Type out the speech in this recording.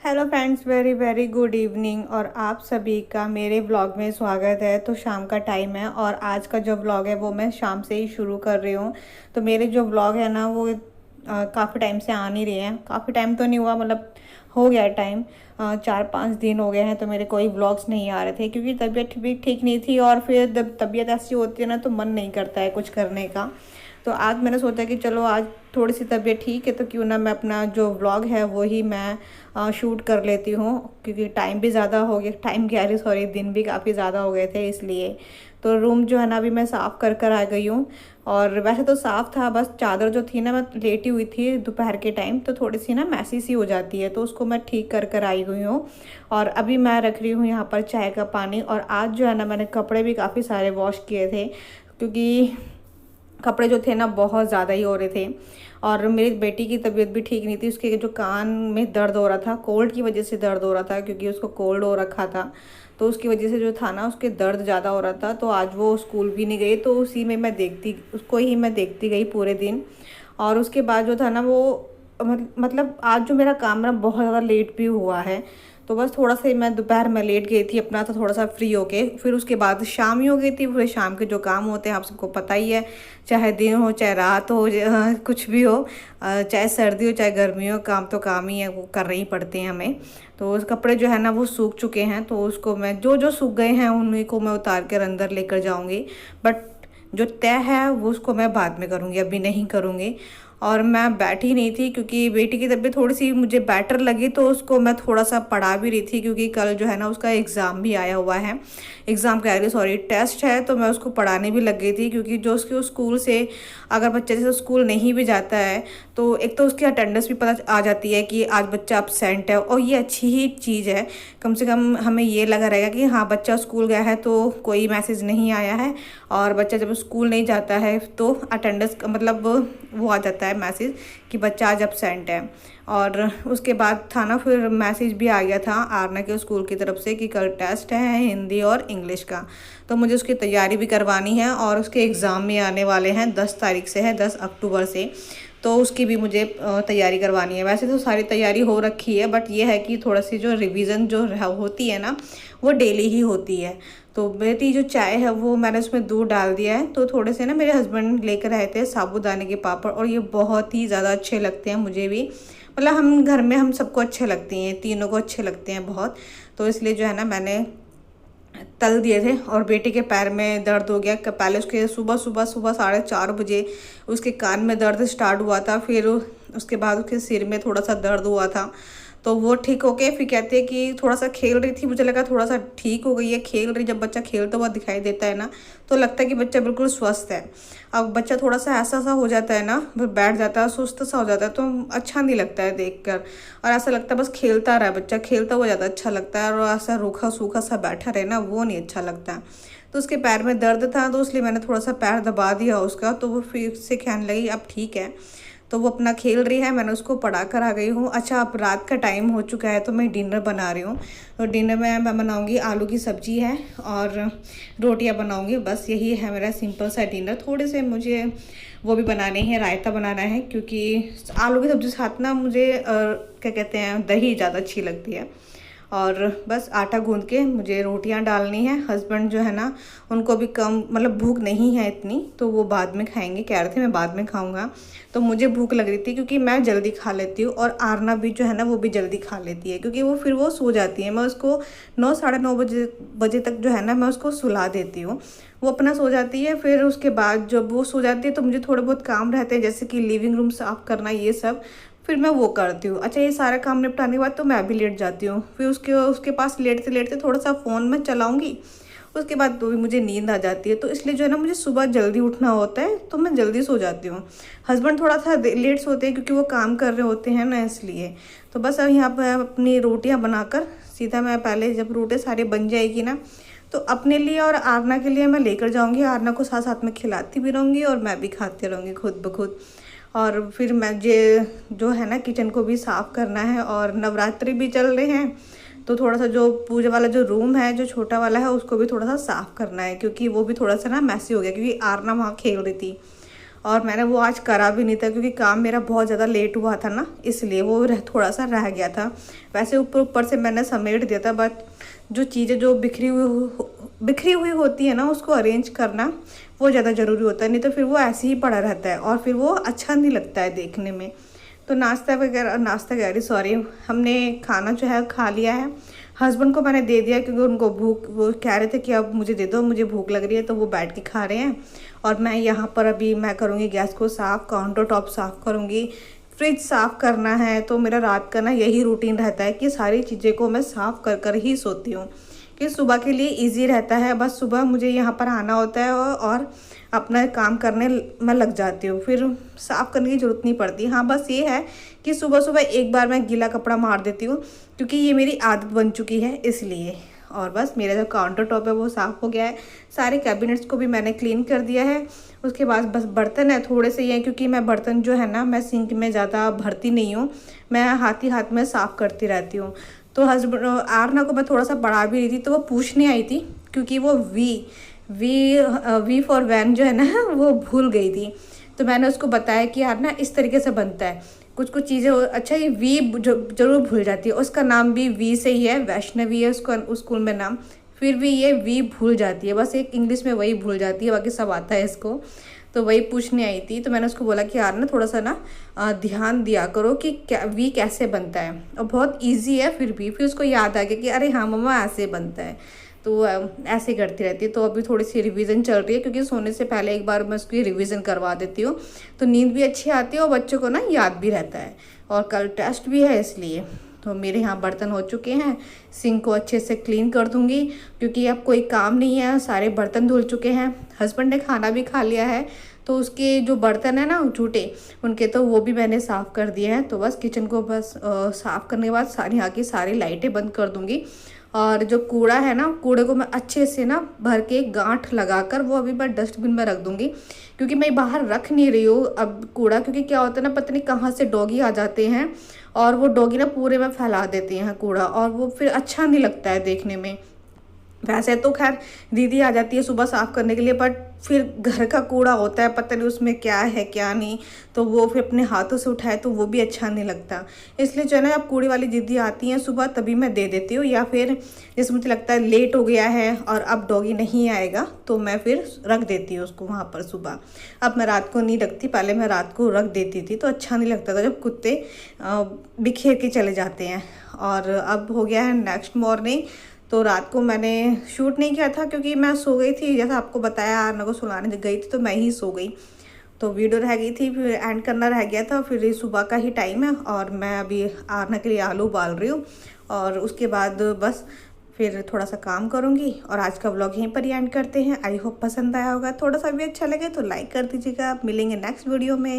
Hello friends, very very good evening. और आप सभी का मेरे व्लॉग में स्वागत है। तो शाम का टाइम है और आज का जो व्लॉग है वो मैं शाम से ही शुरू कर रही हूँ। तो मेरे जो व्लॉग है ना वो काफ़ी टाइम से आ नहीं रहे हैं। काफ़ी टाइम तो नहीं हुआ, मतलब हो गया टाइम, 4-5 दिन हो गए हैं। तो मेरे कोई व्लॉग्स नहीं आ रहे थे क्योंकि तबीयत भी ठीक नहीं थी, और फिर जब तबीयत ऐसी होती है ना तो मन नहीं करता है कुछ करने का। तो आज मैंने सोचा कि चलो आज थोड़ी सी तबीयत ठीक है तो क्यों ना मैं अपना जो व्लॉग है वो ही मैं शूट कर लेती हूँ, क्योंकि टाइम भी ज़्यादा हो गया, टाइम कह रही सॉरी, दिन भी काफ़ी ज़्यादा हो गए थे इसलिए। तो रूम जो है ना अभी मैं साफ़ कर कर आ गई हूँ। और वैसे तो साफ़ था, बस चादर जो थी ना, मैं लेटी हुई थी दोपहर के टाइम तो थोड़ी सी ना मैसी सी हो जाती है, तो उसको मैं ठीक कर कर आई हुई हूँ। और अभी मैं रख रही हूँ यहाँ पर चाय का पानी। और आज जो है ना मैंने कपड़े भी काफ़ी सारे वॉश किए थे, क्योंकि कपड़े जो थे ना बहुत ज़्यादा ही हो रहे थे। और मेरी बेटी की तबीयत भी ठीक नहीं थी, उसके जो कान में दर्द हो रहा था, कोल्ड की वजह से दर्द हो रहा था, क्योंकि उसको कोल्ड हो रखा था। तो उसकी वजह से जो था ना उसके दर्द ज़्यादा हो रहा था। तो आज वो स्कूल भी नहीं गई, तो उसी में मैं देखती, उसको ही मैं देखती गई पूरे दिन। और उसके बाद जो था ना वो मतलब आज जो मेरा काम ना बहुत ज़्यादा लेट भी हुआ है। तो बस थोड़ा सा ही मैं दोपहर में लेट गई थी अपना, तो थोड़ा सा फ्री होके फिर उसके बाद शाम ही हो गई थी। फिर शाम के जो काम होते हैं आप सबको पता ही है, चाहे दिन हो चाहे रात हो, कुछ भी हो, चाहे सर्दी हो चाहे गर्मी हो, काम तो काम ही है, वो करने ही पड़ते हैं हमें। तो उस कपड़े जो है ना वो सूख चुके हैं, तो उसको मैं जो जो सूख गए हैं उन्हीं को मैं उतार कर अंदर लेकर जाऊँगी। बट जो तय है वो उसको मैं बाद में करूँगी, अभी नहीं करूँगी। और मैं बैठी नहीं थी क्योंकि बेटी की तबीयत थोड़ी सी मुझे बेटर लगी, तो उसको मैं थोड़ा सा पढ़ा भी रही थी, क्योंकि कल जो है ना उसका एग्ज़ाम भी आया हुआ है। एग्ज़ाम कह रही सॉरी, टेस्ट है। तो मैं उसको पढ़ाने भी लग गई थी, क्योंकि जो उसके स्कूल से अगर बच्चे जैसे स्कूल नहीं भी जाता है तो एक तो उसकी अटेंडेंस भी पता आ जाती है कि आज बच्चा अपसेंट है, और ये अच्छी ही चीज़ है। कम से कम हमें ये लगा रहेगा कि हाँ बच्चा स्कूल गया है तो कोई मैसेज नहीं आया है। और बच्चा जब स्कूल नहीं जाता है तो अटेंडेंस मतलब वो आ जाता है मैसेज कि बच्चा आज एब्सेंट है। और उसके बाद था ना फिर मैसेज भी आ गया था आरना के स्कूल की तरफ से कि कल टेस्ट है हिंदी और इंग्लिश का। तो मुझे उसकी तैयारी भी करवानी है, और उसके एग्ज़ाम भी आने वाले हैं, 10 तारीख से है, 10 अक्टूबर से। तो उसकी भी मुझे तैयारी करवानी है। वैसे तो सारी तैयारी हो रखी है, बट ये है कि थोड़ा सी जो रिवीजन जो होती है ना वो डेली ही होती है। तो मेरी जो चाय है वो मैंने उसमें दूध डाल दिया है। तो थोड़े से ना मेरे हस्बैंड लेकर आए थे साबूदाने के पापड़, और ये बहुत ही ज़्यादा अच्छे लगते हैं मुझे भी, मतलब हम घर में हम सबको अच्छे लगते हैं, तीनों को अच्छे लगते हैं बहुत। तो इसलिए जो है ना मैंने तल दिए थे। और बेटे के पैर में दर्द हो गया, पहले उसके सुबह सुबह सुबह 4:30 बजे उसके कान में दर्द स्टार्ट हुआ था, फिर उसके बाद उसके सिर में थोड़ा सा दर्द हुआ था। तो वो ठीक हो गए, फिर कहते हैं कि थोड़ा सा खेल रही थी, मुझे लगा थोड़ा सा ठीक हो गई है, खेल रही, जब बच्चा खेलता हुआ दिखाई देता है ना तो लगता है कि बच्चा बिल्कुल स्वस्थ है। अब बच्चा थोड़ा सा ऐसा सा हो जाता है ना, बैठ जाता है, सुस्त सा हो जाता है, तो अच्छा नहीं लगता है देखकर। और ऐसा लगता है बस खेलता रहा, बच्चा खेलता हुआ ज़्यादा अच्छा लगता है, और ऐसा रूखा सूखा सा बैठा रहे ना वो नहीं अच्छा लगता है। तो उसके पैर में दर्द था, तो इसलिए मैंने थोड़ा सा पैर दबा दिया उसका, तो वो फिर से कहने लगी अब ठीक है। तो वो अपना खेल रही है, मैंने उसको पढ़ा कर आ गई हूँ। अच्छा, अब रात का टाइम हो चुका है तो मैं डिनर बना रही हूँ। तो डिनर में मैं बनाऊँगी, आलू की सब्ज़ी है और रोटियाँ बनाऊँगी, बस यही है मेरा सिंपल सा डिनर। थोड़े से मुझे वो भी बनाने हैं, रायता बनाना है, क्योंकि आलू की सब्ज़ी के साथ ना मुझे क्या कहते हैं, दही ज़्यादा अच्छी लगती है। और बस आटा गूंद के मुझे रोटियां डालनी है। हस्बैंड जो है ना उनको भी कम मतलब भूख नहीं है इतनी, तो वो बाद में खाएंगे, कह रहे थे मैं बाद में खाऊंगा। तो मुझे भूख लग रही थी क्योंकि मैं जल्दी खा लेती हूँ, और आरना भी जो है ना वो भी जल्दी खा लेती है, क्योंकि वो फिर वो सो जाती है। मैं उसको 9 साढ़े 9 बजे तक जो है ना मैं उसको सुला देती हूँ, वो अपना सो जाती है। फिर उसके बाद जब वो सो जाती है तो मुझे थोड़े बहुत काम रहते हैं, जैसे कि लिविंग रूम साफ़ करना, ये सब फिर मैं वो करती हूँ। अच्छा, ये सारा काम निपटाने के बाद तो मैं भी लेट जाती हूँ। फिर उसके उसके पास लेटते लेटते थोड़ा सा फ़ोन में चलाऊँगी, उसके बाद तो भी मुझे नींद आ जाती है। तो इसलिए जो है ना मुझे सुबह जल्दी उठना होता है, तो मैं जल्दी सो जाती हूँ। हस्बैंड थोड़ा सा लेट सोते हैं क्योंकि वो काम कर रहे होते हैं ना, इसलिए। तो बस अब यहाँ पर अपनी रोटियाँ बनाकर सीधा मैं पहले जब रोटी सारी बन जाएगी ना तो अपने लिए और आरना के लिए मैं लेकर जाऊँगी। आरना को साथ साथ में खिलाती भी रहूँगी और मैं भी खाती रहूँगी खुद ब खुद। और फिर मुझे जो है ना किचन को भी साफ़ करना है, और नवरात्रि भी चल रहे हैं, तो थोड़ा सा जो पूजा वाला जो रूम है जो छोटा वाला है उसको भी थोड़ा सा साफ़ करना है, क्योंकि वो भी थोड़ा सा ना मैसी हो गया, क्योंकि आरना वहाँ खेल रही थी। और मैंने वो आज करा भी नहीं था क्योंकि काम मेरा बहुत ज़्यादा लेट हुआ था ना, इसलिए वो थोड़ा सा रह गया था। वैसे ऊपर ऊपर से मैंने समेट दिया था, बट जो चीज़ें जो बिखरी हुई होती है ना, उसको अरेंज करना वो ज़्यादा ज़रूरी होता है, नहीं तो फिर वो ऐसे ही पड़ा रहता है और फिर वो अच्छा नहीं लगता है देखने में। तो नाश्ता कह रही सॉरी, हमने खाना जो है खा लिया है। हस्बैंड को मैंने दे दिया क्योंकि उनको वो कह रहे थे कि अब मुझे दे दो, मुझे भूख लग रही है, तो वो बैठ के खा रहे हैं। और मैं यहाँ पर अभी मैं करूँगी गैस को साफ़, काउंटर टॉप साफ़ करूँगी, फ्रिज साफ़ करना है। तो मेरा रात का ना यही रूटीन रहता है कि सारी चीज़ें को मैं साफ़ कर कर ही सोती हूँ कि सुबह के लिए इजी रहता है। बस सुबह मुझे यहाँ पर आना होता है और अपना काम करने मैं लग जाती हूँ, फिर साफ़ करने की ज़रूरत नहीं पड़ती। हाँ, बस ये है कि सुबह सुबह एक बार मैं गीला कपड़ा मार देती हूँ क्योंकि ये मेरी आदत बन चुकी है इसलिए। और बस मेरा जो काउंटर टॉप है वो साफ़ हो गया है, सारे कैबिनेट्स को भी मैंने क्लीन कर दिया है। उसके बाद बस बर्तन है थोड़े से ही हैं, क्योंकि मैं बर्तन जो है ना मैं सिंक में ज़्यादा भरती नहीं हूँ, मैं हाथ ही हाथ में साफ़ करती रहती हूँ। तो हस्बैंड आरना को मैं थोड़ा सा बढ़ा भी रही थी, तो वो पूछने आई थी क्योंकि वो वी फॉर वैन जो है ना वो भूल गई थी। तो मैंने उसको बताया कि यार ना इस तरीके से बनता है, कुछ कुछ चीज़ें अच्छा ये वी जरूर भूल जाती है। उसका नाम भी वी से ही है, वैष्णवी है उसका उस स्कूल में नाम, फिर भी ये वी भूल जाती है, बस एक इंग्लिश में वही भूल जाती है, बाकी सब आता है इसको। तो वही पूछने आई थी, तो मैंने उसको बोला कि यार ना थोड़ा सा ना ध्यान दिया करो कि क्या वी कैसे बनता है, और बहुत इजी है। फिर उसको याद आ गया कि अरे हाँ मम्मा ऐसे बनता है, तो ऐसे करती रहती है। तो अभी थोड़ी सी रिवीजन चल रही है क्योंकि सोने से पहले एक बार मैं उसकी रिवीजन करवा देती हूँ, तो नींद भी अच्छी आती है और बच्चों को ना याद भी रहता है। और कल टेस्ट भी है इसलिए। तो मेरे यहाँ बर्तन हो चुके हैं, सिंक को अच्छे से क्लीन कर दूँगी क्योंकि अब कोई काम नहीं है, सारे बर्तन धुल चुके हैं। हस्बैंड ने खाना भी खा लिया है, तो उसके जो बर्तन है ना झूठे उनके, तो वो भी मैंने साफ़ कर दिए हैं। तो बस किचन को बस साफ़ करने के बाद यहाँ की सारी लाइटें बंद कर दूँगी। और जो कूड़ा है ना, कूड़े को मैं अच्छे से ना भर के गांठ लगाकर वो अभी मैं डस्टबिन में रख दूँगी, क्योंकि मैं बाहर रख नहीं रही हूँ अब कूड़ा, क्योंकि क्या होता है ना पता नहीं कहाँ से डॉगी आ जाते हैं और वो डॉगी ना पूरे में फैला देते हैं कूड़ा, और वो फिर अच्छा नहीं लगता है देखने में। वैसे तो खैर दीदी आ जाती है सुबह साफ़ करने के लिए, बट फिर घर का कूड़ा होता है, पता नहीं उसमें क्या है क्या नहीं, तो वो फिर अपने हाथों से उठाए तो वो भी अच्छा नहीं लगता। इसलिए जो है ना अब कूड़े वाली दीदी आती हैं सुबह तभी मैं दे देती हूँ, या फिर जैसे मुझे लगता है लेट हो गया है और अब डॉगी नहीं आएगा तो मैं फिर रख देती हूँ उसको वहाँ पर सुबह। अब मैं रात को नहीं रखती, पहले मैं रात को रख देती थी तो अच्छा नहीं लगता था जब कुत्ते बिखेर के चले जाते हैं। और अब हो गया है नेक्स्ट मॉर्निंग, तो रात को मैंने शूट नहीं किया था क्योंकि मैं सो गई थी, जैसा आपको बताया आरना को सुलाने गई थी तो मैं ही सो गई, तो वीडियो रह गई थी, फिर एंड करना रह गया था। फिर सुबह का ही टाइम है और मैं अभी आरना के लिए आलू उबाल रही हूँ, और उसके बाद बस फिर थोड़ा सा काम करूँगी। और आज का व्लॉग यहीं पर ही एंड करते हैं। आई होप पसंद आया होगा, थोड़ा सा भी अच्छा लगे तो लाइक कर दीजिएगा। मिलेंगे नेक्स्ट वीडियो में।